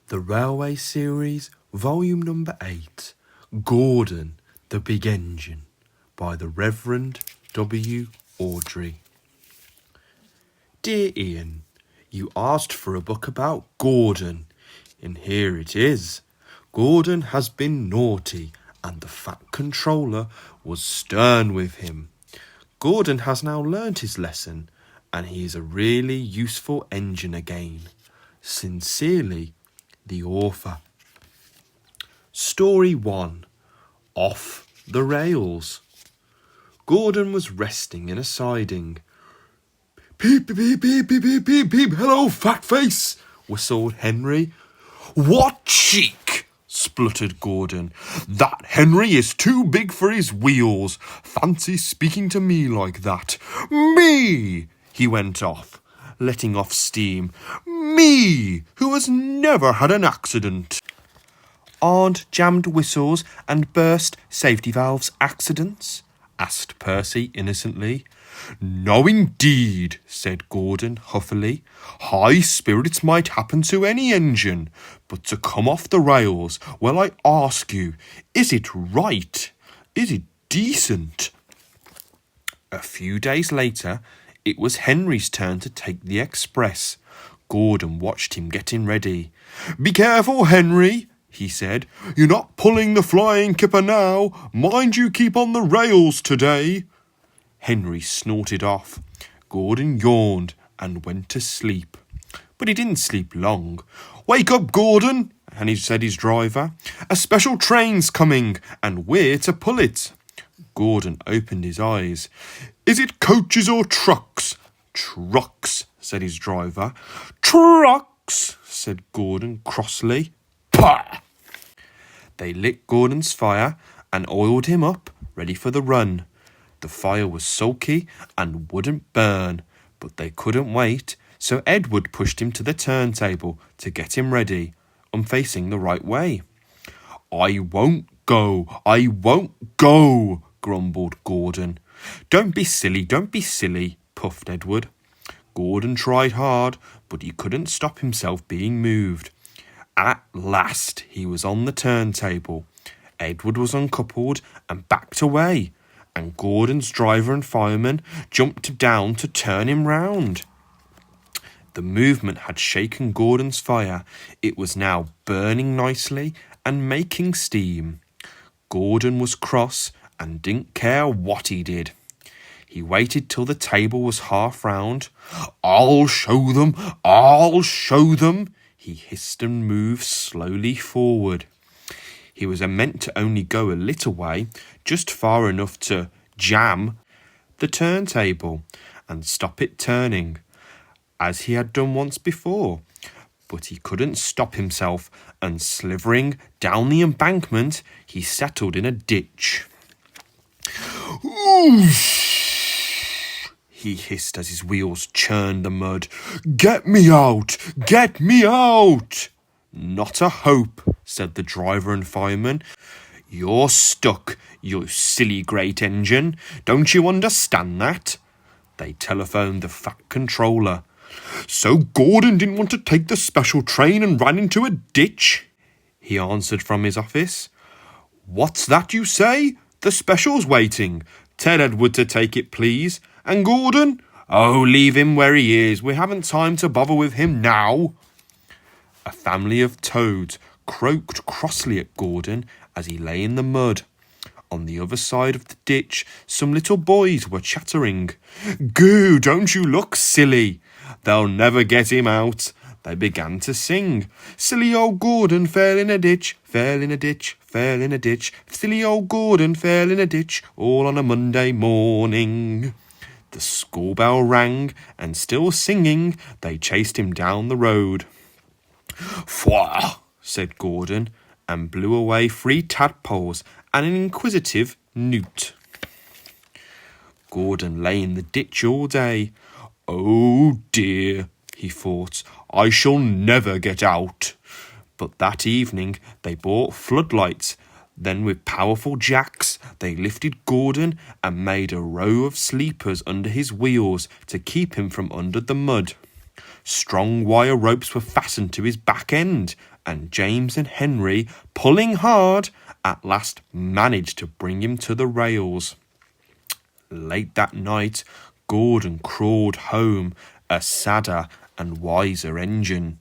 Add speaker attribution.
Speaker 1: The Railway Series, Volume Number 8, Gordon, the Big Engine, by the Reverend W. Awdry. Dear Ian, you asked for a book about Gordon, and here it is. Gordon has been naughty, and the Fat Controller was stern with him. Gordon has now learnt his lesson, and he is a really useful engine again. Sincerely, the author. Story 1. Off the Rails. Gordon was resting in a siding. Peep, beep, beep, beep, beep, beep, beep. Hello, fat face, whistled Henry. What cheek, spluttered Gordon. That Henry is too big for his wheels. Fancy speaking to me like that. Me, he went off, letting off steam. Me, who has never had an accident. Aren't jammed whistles and burst safety valves accidents? Asked Percy innocently. No, indeed, said Gordon huffily. High spirits might happen to any engine, but to come off the rails, well, I ask you, is it right? Is it decent? A few days later, it was Henry's turn to take the express. Gordon watched him getting ready. Be careful, Henry, he said. You're not pulling the flying kipper now. Mind you keep on the rails today. Henry snorted off. Gordon yawned and went to sleep. But he didn't sleep long. Wake up, Gordon, and he said his driver. A special train's coming, and we're to pull it. Gordon opened his eyes. Is it coaches or trucks? Trucks, said his driver. Trucks, said Gordon crossly. Pah! They lit Gordon's fire and oiled him up, ready for the run. The fire was sulky and wouldn't burn, but they couldn't wait, so Edward pushed him to the turntable to get him ready, facing the right way. I won't go, grumbled Gordon. Don't be silly, puffed Edward. Gordon tried hard, but he couldn't stop himself being moved. At last he was on the turntable. Edward was uncoupled and backed away, and Gordon's driver and fireman jumped down to turn him round. The movement had shaken Gordon's fire. It was now burning nicely and making steam. Gordon was cross and didn't care what he did. He waited till the table was half round. I'll show them, he hissed and moved slowly forward. He was meant to only go a little way, just far enough to jam the turntable and stop it turning, as he had done once before. But he couldn't stop himself, and slithering down the embankment, he settled in a ditch. Oof! He hissed as his wheels churned the mud. Get me out! Get me out! Not a hope, said the driver and fireman. You're stuck, you silly great engine. Don't you understand that? They telephoned the Fat Controller. So Gordon didn't want to take the special train and ran into a ditch? He answered from his office. What's that you say? The special's waiting. Tell Edward to take it, please. And Gordon? Oh, leave him where he is. We haven't time to bother with him now. A family of toads croaked crossly at Gordon as he lay in the mud. On the other side of the ditch, some little boys were chattering. Goo, don't you look silly. They'll never get him out. They began to sing. Silly old Gordon fell in a ditch, fell in a ditch, fell in a ditch. Silly old Gordon fell in a ditch, all on a Monday morning. The school bell rang, and still singing, they chased him down the road. Fwah, said Gordon, and blew away 3 tadpoles and an inquisitive newt. Gordon lay in the ditch all day. Oh dear, he thought, I shall never get out. But that evening they bought floodlights. Then with powerful jacks they lifted Gordon and made a row of sleepers under his wheels to keep him from under the mud. Strong wire ropes were fastened to his back end, and James and Henry, pulling hard, at last managed to bring him to the rails. Late that night, Gordon crawled home, a sadder and wiser engine.